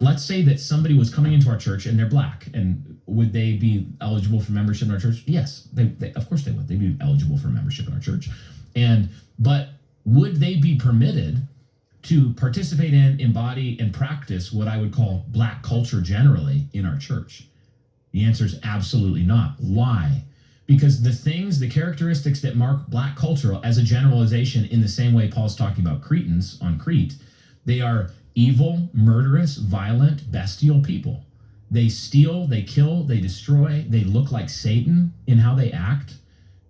let's say that somebody was coming into our church and they're black, and would they be eligible for membership in our church? Yes, they of course they would. They'd be eligible for membership in our church. But would they be permitted to participate in, embody, and practice what I would call black culture generally in our church? The answer is absolutely not. Why? Because the characteristics that mark black culture as a generalization, in the same way Paul's talking about Cretans on Crete, they are evil, murderous, violent, bestial people. They steal, they kill, they destroy, they look like Satan in how they act.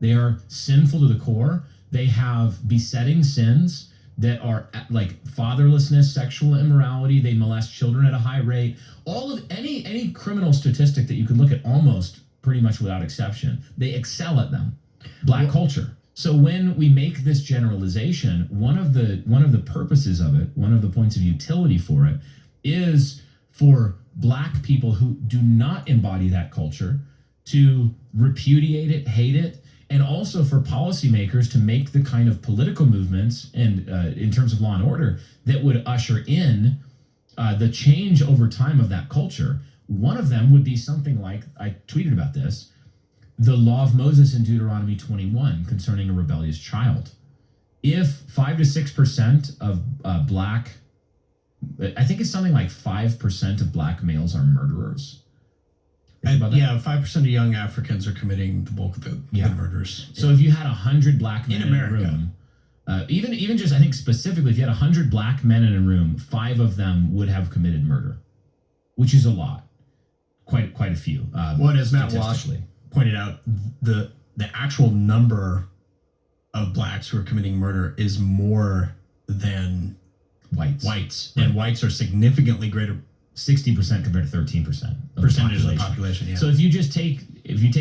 They are sinful to the core. They have besetting sins that are like fatherlessness, sexual immorality. They molest children at a high rate. All of any criminal statistic that you could look at, almost pretty much without exception, they excel at them. Black culture. So when we make this generalization, one of the purposes of it, one of the points of utility for it, is for black people who do not embody that culture to repudiate it, hate it, and also for policymakers to make the kind of political movements and in terms of law and order that would usher in the change over time of that culture. One of them would be something like, I tweeted about this, the law of Moses in Deuteronomy 21 concerning a rebellious child. If 5 to 6% of black, I think it's something like 5% of black males are murderers. 5% of young Africans are committing the bulk of the murders. So if you had 100 black men in a room, even just, I think specifically, if you had 100 black men in a room, 5 of them would have committed murder, which is a lot, quite a few. As Matt Walsh pointed out, the actual number of blacks who are committing murder is more than whites, and whites are significantly greater. 60% compared to 13% percentage of the population. Yeah. So if you take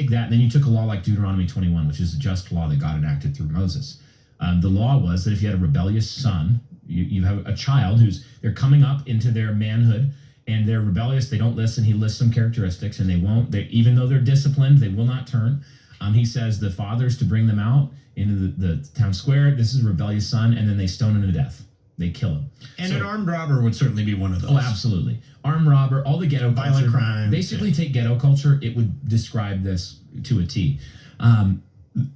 that, and then you took a law like Deuteronomy 21, which is a just law that God enacted through Moses. The law was that if you had a rebellious son, you have a child they're coming up into their manhood and they're rebellious, they don't listen. He lists some characteristics, and even though they're disciplined, they will not turn. He says the fathers to bring them out into the town square. This is a rebellious son, and then they stone him to death. They kill him. And an armed robber would certainly be one of those. Oh, absolutely. Armed robber, all the ghetto violent culture. crime. Basically, take ghetto culture, it would describe this to a T.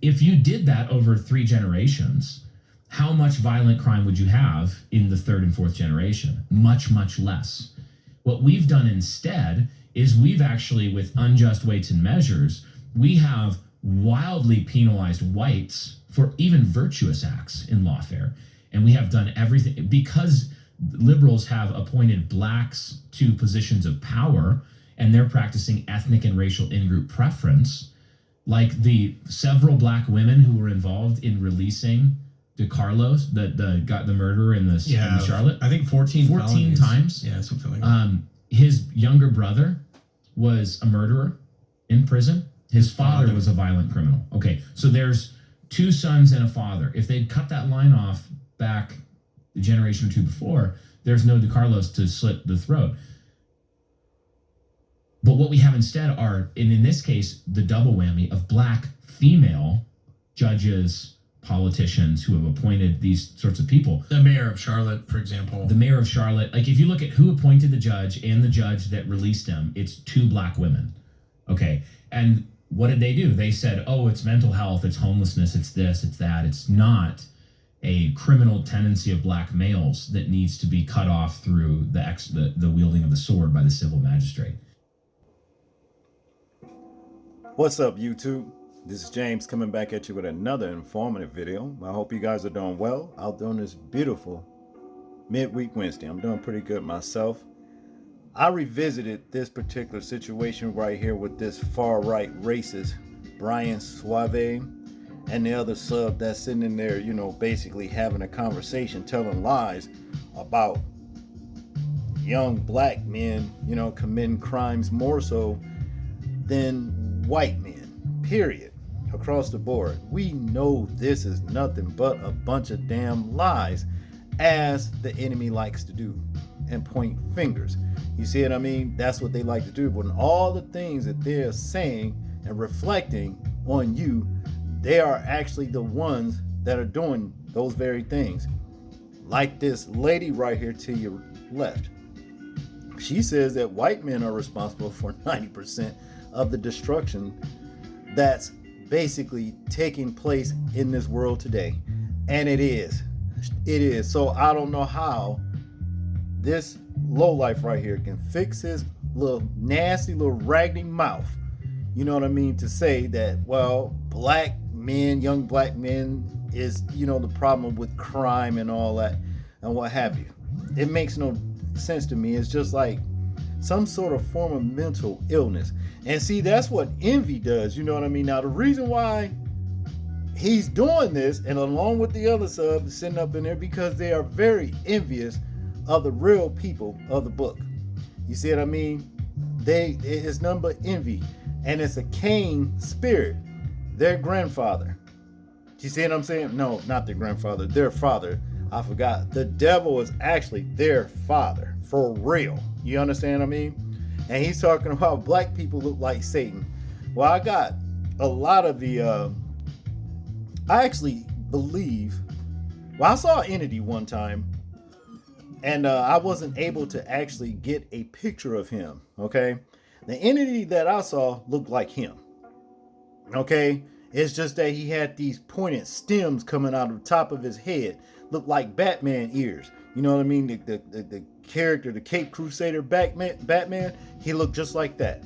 If you did that over 3 generations, how much violent crime would you have in the 3rd and 4th generation? Much, much less. What we've done instead is we've actually, with unjust weights and measures, we have wildly penalized whites for even virtuous acts in lawfare. And we have done everything because liberals have appointed blacks to positions of power, and they're practicing ethnic and racial in-group preference. Like the several black women who were involved in releasing DeCarlos, the murderer in Charlotte. I think 14 times. Yeah, something like that. His younger brother was a murderer in prison. His father was a violent criminal. Okay, so there's 2 sons and a father. If they'd cut that line off back a generation or 2 before, there's no DeCarlos to slit the throat. But what we have instead are, and in this case, the double whammy of black female judges, politicians who have appointed these sorts of people. The mayor of Charlotte, for example. The mayor of Charlotte. Like, if you look at who appointed the judge and the judge that released him, it's 2 black women. Okay. And what did they do? They said, oh, it's mental health, it's homelessness, it's this, it's that. It's not a criminal tendency of black males that needs to be cut off through the wielding of the sword by the civil magistrate. What's up, YouTube? This is James coming back at you with another informative video. I hope you guys are doing well out there on this beautiful midweek Wednesday. I'm doing pretty good myself. I revisited this particular situation right here with this far-right racist Brian Sauve and the other sub that's sitting in there, basically having a conversation, telling lies about young black men, committing crimes more so than white men, period, across the board. We know this is nothing but a bunch of damn lies, as the enemy likes to do, and point fingers. You see what I mean? That's what they like to do. When all the things that they're saying and reflecting on you, they are actually the ones that are doing those very things. Like this lady right here to your left. She says that white men are responsible for 90% of the destruction that's basically taking place in this world today. And it is. It is. So I don't know how this lowlife right here can fix his little nasty little raggedy mouth, you know what I mean, to say that, well, black men, young black men is, you know, the problem with crime and all that and what have you. It makes no sense to me. It's just like some sort of form of mental illness. And see, that's what envy does, you know what I mean? Now, the reason why he's doing this, and along with the other subs sitting up in there, because they are very envious of the real people of the book. You see what I mean? It's nothing but envy. And it's a Cain spirit. Their grandfather. You see what I'm saying? No, not their grandfather. Their father. I forgot. The devil is actually their father. For real. You understand what I mean? And he's talking about black people look like Satan. Well, I got a lot of the... I actually believe... Well, I saw Entity one time. And I wasn't able to actually get a picture of him. Okay? The Entity that I saw looked like him. Okay? It's just that he had these pointed stems coming out of the top of his head. Looked like Batman ears. You know what I mean? The character, the Cape Crusader Batman, he looked just like that.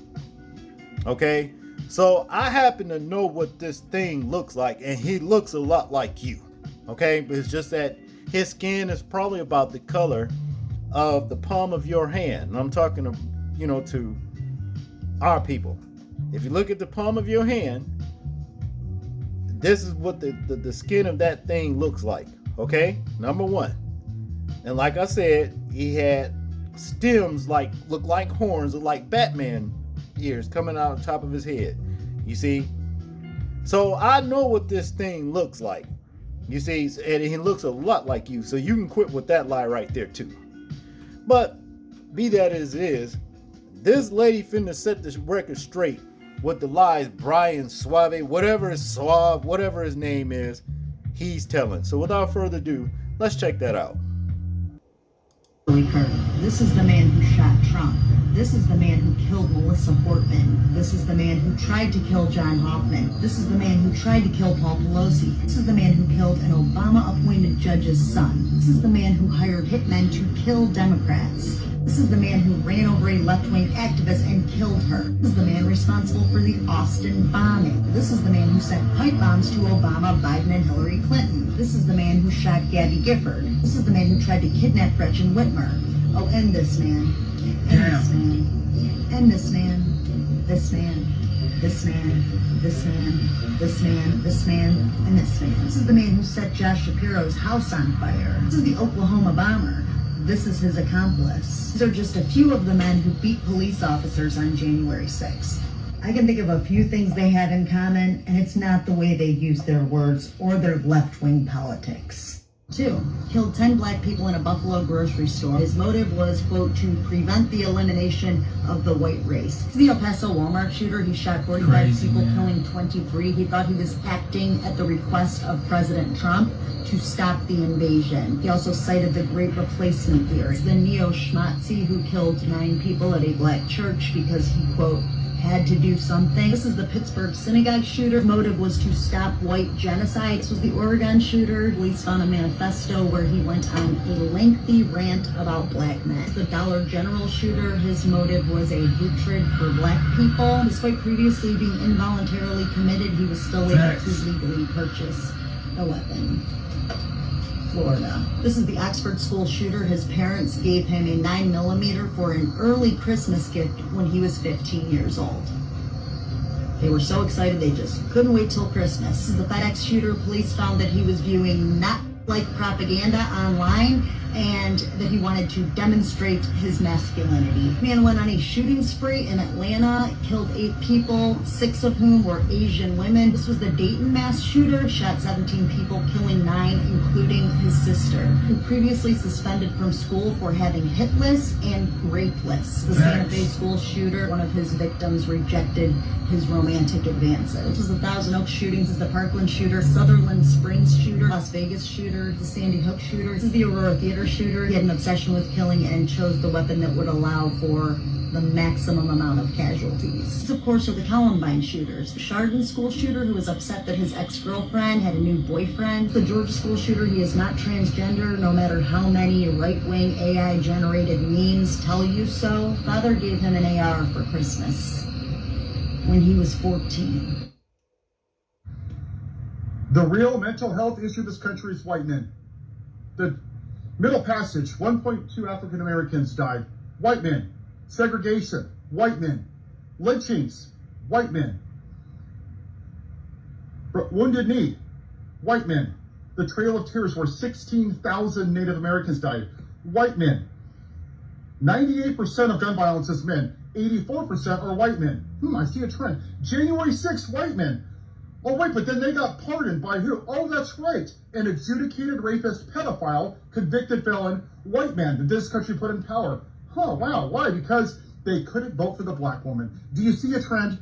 Okay? So I happen to know what this thing looks like, and he looks a lot like you. Okay? But it's just that his skin is probably about the color of the palm of your hand. And I'm talking to, you know, to our people. If you look at the palm of your hand, this is what the skin of that thing looks like. Okay? Number one. And like I said, he had stems look like horns, look like Batman ears coming out of the top of his head. You see? So I know what this thing looks like. You see, and he looks a lot like you. So you can quit with that lie right there too. But be that as it is, this lady finna set this record straight with the lies Brian Sauve, whatever his name is, he's telling. So without further ado, let's check that out. This is the man who shot Trump. This is the man who killed Melissa Portman. This is the man who tried to kill John Hoffman. This is the man who tried to kill Paul Pelosi. This is the man who killed an Obama-appointed judge's son. This is the man who hired hitmen to kill Democrats. This is the man who ran over a left-wing activist and killed her. This is the man responsible for the Austin bombing. This is the man who sent pipe bombs to Obama, Biden, and Hillary Clinton. This is the man who shot Gabby Gifford. This is the man who tried to kidnap Gretchen Whitmer. Oh, and this man. And this man. And this man. This man. This man. This man. This man. This man. And this man. This is the man who set Josh Shapiro's house on fire. This is the Oklahoma bomber. This is his accomplice. These are just a few of the men who beat police officers on January 6th. I can think of a few things they had in common, and it's not the way they use their words or their left-wing politics. 2. Killed 10 black people in a Buffalo grocery store. His motive was, quote, to prevent the elimination of the white race. The El Paso Walmart shooter, he shot 45 people, killing 23. He thought he was acting at the request of President Trump to stop the invasion. He also cited the Great Replacement theory. The neo-Schmatzi who killed 9 people at a black church because he, quote, had to do something. This is the Pittsburgh synagogue shooter. Motive was to stop white genocide. This was the Oregon shooter. Police found a manifesto where he went on a lengthy rant about black men. The Dollar General shooter, his motive was a hatred for black people. Despite previously being involuntarily committed, he was still able to legally purchase a weapon. Florida. This is the Oxford school shooter. His parents gave him a 9mm for an early Christmas gift when he was 15 years old. They were so excited they just couldn't wait till Christmas. This is the FedEx shooter. Police found that he was viewing not like propaganda online and that he wanted to demonstrate his masculinity. The man went on a shooting spree in Atlanta, killed 8 people, 6 of whom were Asian women. This was the Dayton mass shooter, shot 17 people, killing 9, including his sister, who previously suspended from school for having hit lists and rape lists. The Santa Fe school shooter, one of his victims rejected his romantic advances. This was the Thousand Oaks shootings. This is the Parkland shooter, Sutherland Springs shooter, Las Vegas shooter, the Sandy Hook shooter. This is the Aurora Theater transgender shooter. He had an obsession with killing and chose the weapon that would allow for the maximum amount of casualties. Of course, are the Columbine shooters. Chardon school shooter who was upset that his ex-girlfriend had a new boyfriend. The Georgia school shooter, he is not transgender, no matter how many right-wing AI-generated memes tell you so. Father gave him an AR for Christmas when he was 14. The real mental health issue of this country is white men. The Middle Passage, 1.2 African Americans died. White men. Segregation, white men. Lynchings, white men. Wounded Knee, white men. The Trail of Tears, where 16,000 Native Americans died. White men. 98% of gun violence is men. 84% are white men. I see a trend. January 6th, white men. Oh wait, but then they got pardoned by who? Oh, that's right. An adjudicated rapist, pedophile, convicted felon, white man that this country put in power. Wow, why? Because they couldn't vote for the black woman. Do you see a trend?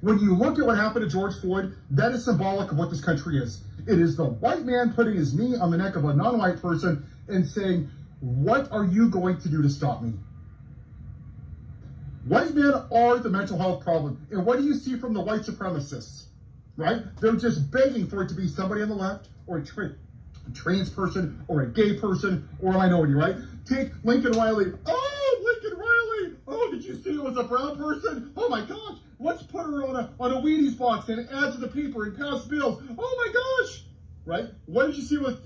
When you look at what happened to George Floyd, that is symbolic of what this country is. It is the white man putting his knee on the neck of a non-white person and saying, what are you going to do to stop me? White men are the mental health problem. And what do you see from the white supremacists? Right? They're just begging for it to be somebody on the left or a trans person or a gay person or a minority, right? Take Lincoln Riley. Oh, Lincoln Riley. Oh, did you see it was a brown person? Oh my gosh. Let's put her on a Wheaties box and add to the paper and pass bills. Oh my gosh. Right? What did you see with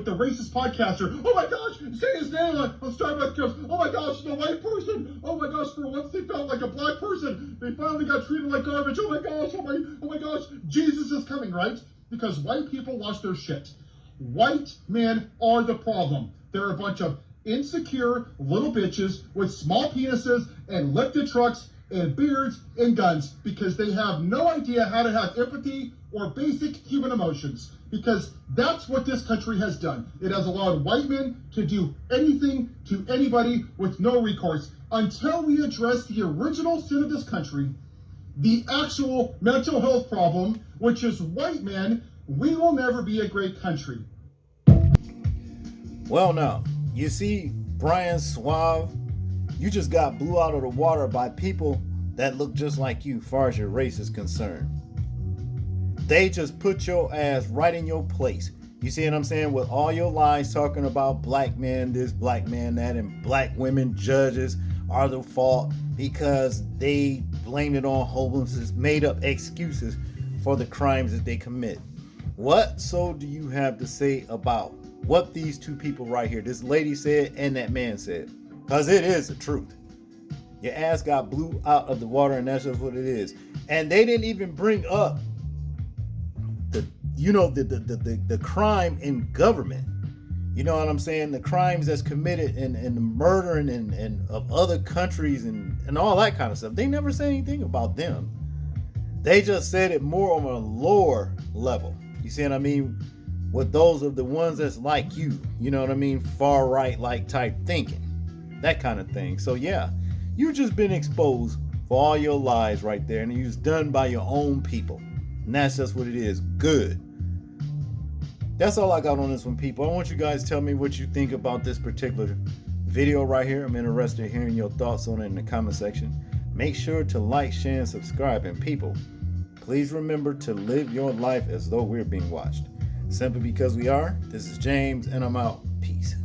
the racist podcaster? Oh my gosh, say his name on Starbucks cups. Oh my gosh, the white person. Oh my gosh, for once they felt like a black person. They finally got treated like garbage. Oh my gosh, oh my gosh, Jesus is coming, right? Because white people lost their shit. White men are the problem. They're a bunch of insecure little bitches with small penises and lifted trucks and beards and guns because they have no idea how to have empathy or basic human emotions. Because that's what this country has done. It has allowed white men to do anything to anybody with no recourse. Until we address the original sin of this country, the actual mental health problem, which is white men, we will never be a great country. Well, now, you see, Brian Sauve, you just got blew out of the water by people that look just like you, as far as your race is concerned. They just put your ass right in your place. You see what I'm saying? With all your lies talking about black men this, black man that, and black women judges are the fault because they blamed it on homelessness, made up excuses for the crimes that they commit. What so do you have to say about what these two people right here, this lady said and that man said? Because it is the truth. Your ass got blew out of the water, and that's just what it is. And they didn't even bring up the crime in government. You know what I'm saying? The crimes that's committed and the murdering and of other countries and all that kind of stuff. They never said anything about them. They just said it more on a lower level. You see what I mean? With those of the ones that's like you know what I mean? Far right like type thinking. That kind of thing. So yeah, you've just been exposed for all your lies right there, and it's done by your own people. And that's just what it is. Good. That's all I got on this one, people. I want you guys to tell me what you think about this particular video right here. I'm interested in hearing your thoughts on it in the comment section. Make sure to like, share, and subscribe. And people, please remember to live your life as though we're being watched. Simply because we are. This is James, and I'm out. Peace.